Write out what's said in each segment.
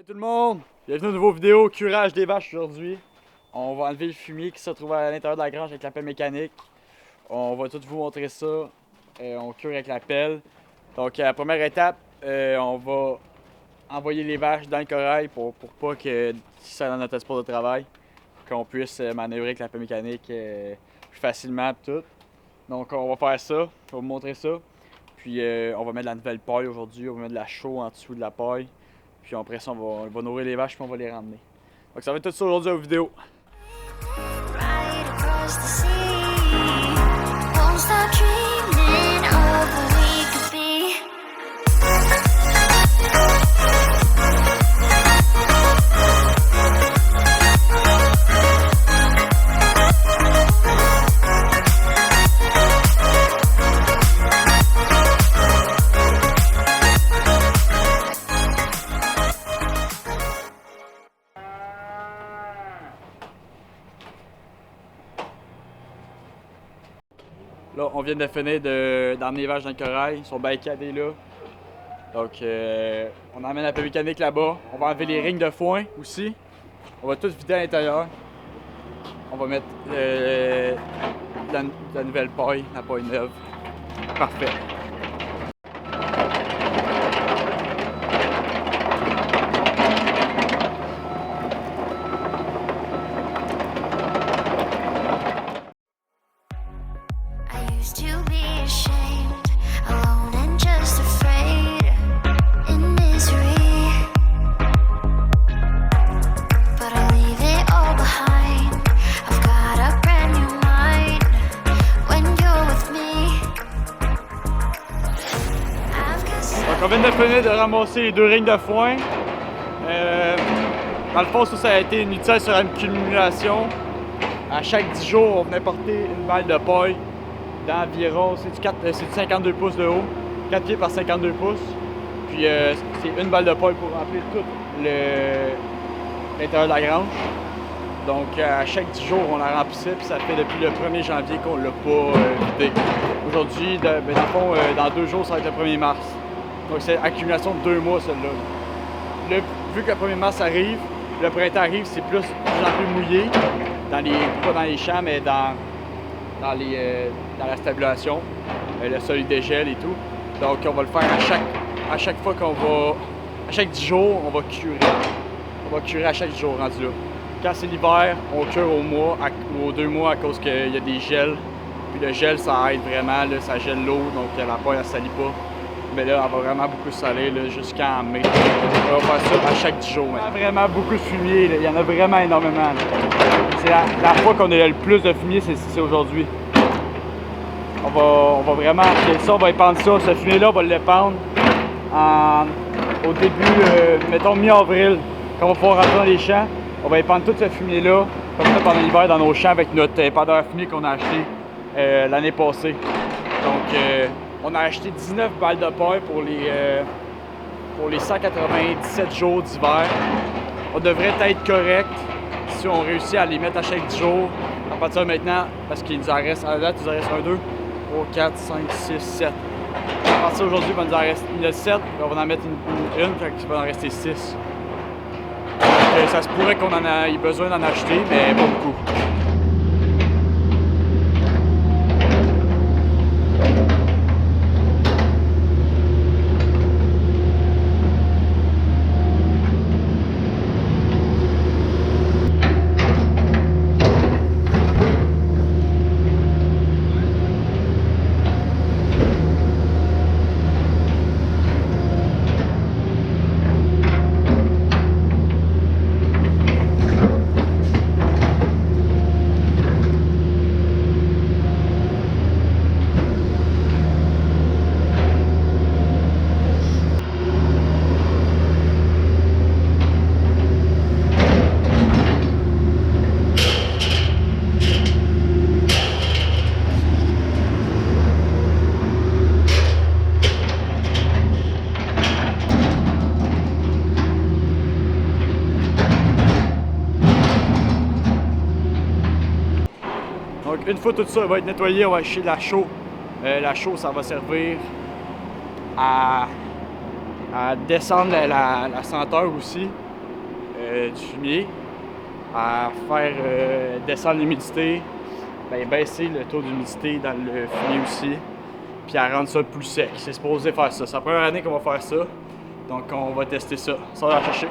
Hey tout le monde! Bienvenue à une nouvelle vidéo curage des vaches aujourd'hui. On va enlever le fumier qui se trouve à l'intérieur de la grange avec la pelle mécanique. On va tout vous montrer ça. On cure avec la pelle. Donc la première étape, on va envoyer les vaches dans le corail pour pas que si ça dans notre espace de travail, qu'on puisse manœuvrer avec la pelle mécanique plus facilement et tout. Donc on va faire ça, je vais vous montrer ça. Puis on va mettre de la nouvelle paille aujourd'hui, on va mettre de la chaux en dessous de la paille. Puis après ça, on va nourrir les vaches puis on va les ramener. Donc ça va être tout ça aujourd'hui à la vidéo. Là, on vient de finir d'emmener les vaches dans le corail. Ils sont barricadés là. Donc, on emmène la pelle mécanique là-bas. On va enlever les rings de foin aussi. On va tout vider à l'intérieur. On va mettre la nouvelle paille, la paille neuve. Parfait. Donc on vient de finir de ramasser les deux rings de foin. Dans le fond, ça a été inutile sur une accumulation. À chaque 10 jours, on venait porter une balle de paille d'environ, c'est du 52 pouces de haut, 4 pieds par 52 pouces. Puis c'est une balle de paille pour remplir tout l'intérieur de la grange. Donc à chaque 10 jours, on la remplissait, puis ça fait depuis le 1er janvier qu'on ne l'a pas vidé. Aujourd'hui, dans le fond, dans 2 jours, ça va être le 1er mars. Donc c'est une accumulation de 2 mois, celle-là. Vu que le 1er mars arrive, le printemps arrive, c'est plus en plus mouillé, pas dans les champs, mais dans la stabulation. Le sol il dégèle et tout. Donc on va le faire à chaque fois à chaque 10 jours, on va curer. On va curer à chaque 10 jours rendu là. Quand c'est l'hiver, on cure au mois, aux 2 mois à cause qu'il y a des gels. Puis le gel, ça aide vraiment, là, ça gèle l'eau, donc la paille, elle ne salit pas. Mais là, elle va vraiment beaucoup saler jusqu'en mai. On va faire ça à chaque 10 jours. Il y a vraiment beaucoup de fumier, là. Il y en a vraiment énormément. C'est la fois qu'on a le plus de fumier, c'est aujourd'hui. On va vraiment, ça, on va épandre ça. Ce fumier-là, on va l'épandre au début, mettons mi-avril, quand on va pouvoir rentrer dans les champs. On va épandre tout ce fumier-là, comme ça pendant l'hiver dans nos champs avec notre épandeur fumier qu'on a acheté l'année passée. Donc, on a acheté 19 balles de paille pour les 197 jours d'hiver. On devrait être correct si on réussit à les mettre à chaque 10 jours. À partir de maintenant, parce qu'il nous en reste, à la date, il nous en reste 1, 2, 3, 4, 5, 6, 7. À partir d'aujourd'hui, il va nous en rester 7, on va en mettre une, fait qu'il va en rester 6. Donc, ça se pourrait qu'on ait besoin d'en acheter, mais pas beaucoup. Donc une fois tout ça va être nettoyé, on va acheter de la chaux. La chaux, ça va servir à descendre la senteur aussi. du fumier, à faire descendre l'humidité, baisser le taux d'humidité dans le fumier aussi, puis à rendre ça plus sec. C'est supposé faire ça. C'est la première année qu'on va faire ça, donc on va tester ça. Ça va la chercher.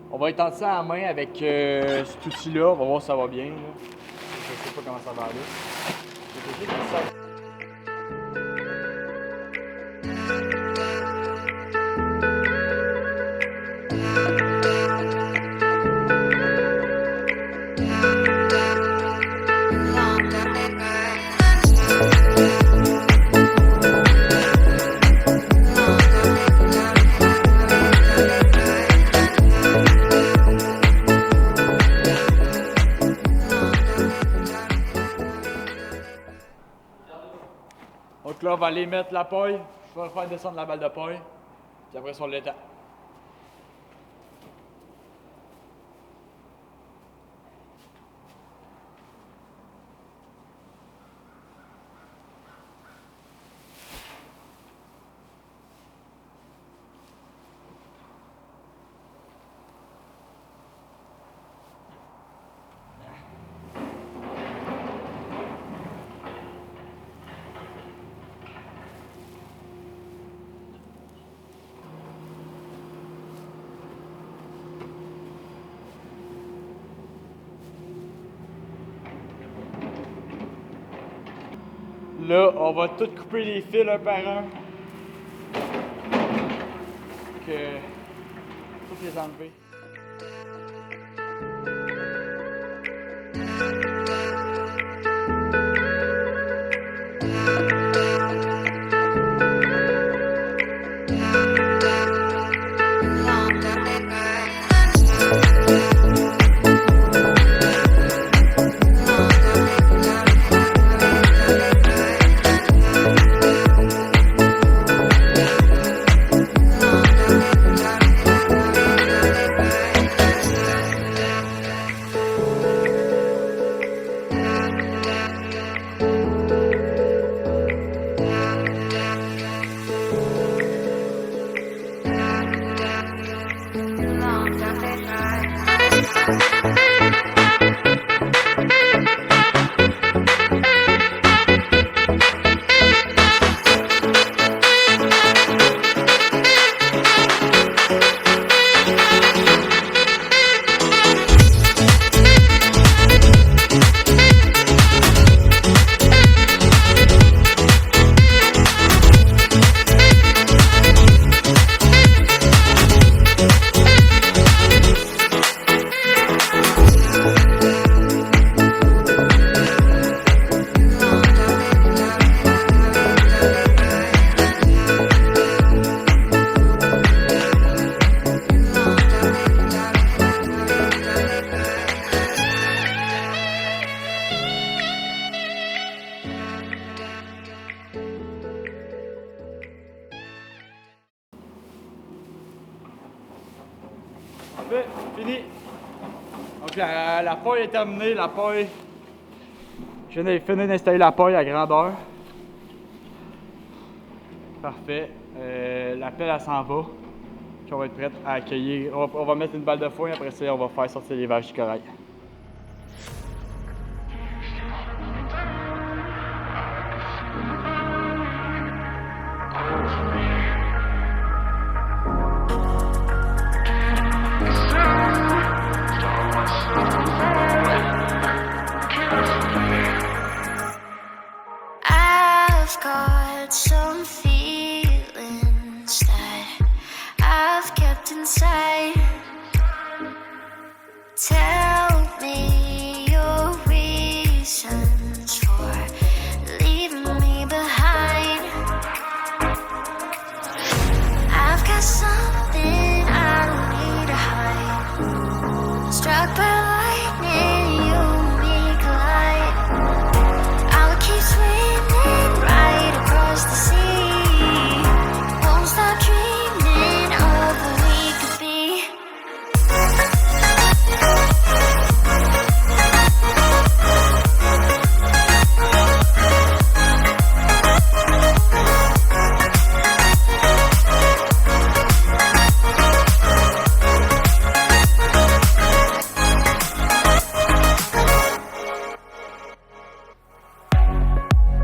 On va étendre ça à la main avec cet outil-là. On va voir si ça va bien. Là. Je sais pas comment ça va aller. Donc là, on va aller mettre la paille. Je vais faire descendre la balle de paille. Puis après, on l'étend. Là, on va tout couper les fils un par un. Toutes les enlever. Parfait, fini. Donc la paille est terminée, la paille. Je viens de finir d'installer la paille à grandeur. Parfait. La pelle elle s'en va. Puis on va être prête à accueillir. On va mettre une balle de foin, après ça on va faire sortir les vaches du corail. I've got some feelings that I've kept inside. Tell me your reasons for leaving me behind. I've got something I don't need to hide. Struck by lightning, you and me collide. I'll keep swimming right across the sea. Won't stop dreaming of what we could be.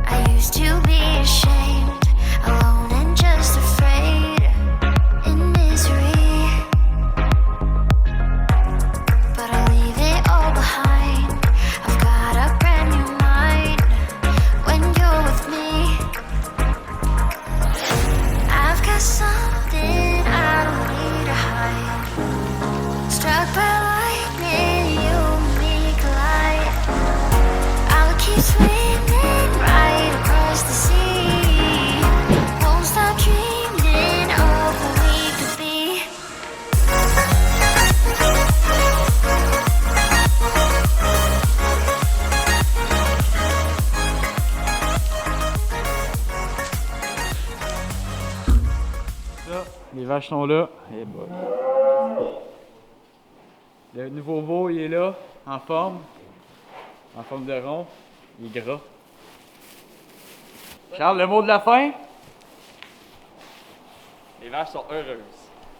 I used to be ashamed, alone and just afraid, in misery. But I'll leave it all behind. I've got a brand new mind when you're with me. I've got something I don't need to hide. Struck by lightning, you and me collide. I'll keep swimming right across the sea. Won't stop dreaming of what we could be. Là, les vaches sont là. Et bah. Le nouveau veau, il est là, en forme de rond. Il est gras. Charles, le mot de la fin? Les vaches sont heureuses.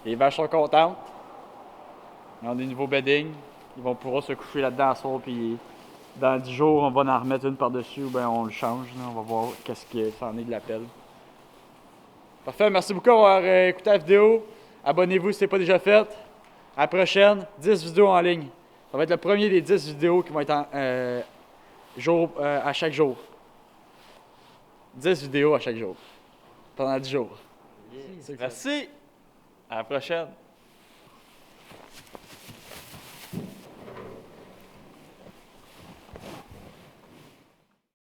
Les vaches sont contentes. Ils ont des nouveaux beddings. Ils vont pouvoir se coucher là-dedans à soir, puis dans 10 jours, on va en remettre une par-dessus ou bien on le change. Là. On va voir qu'est-ce qui s'en est de la pelle. Parfait, merci beaucoup d'avoir écouté la vidéo. Abonnez-vous si ce n'est pas déjà fait. À la prochaine, 10 vidéos en ligne. Ça va être le premier des 10 vidéos qui vont être à chaque jour. 10 vidéos à chaque jour. Pendant 10 jours. Merci. À la prochaine.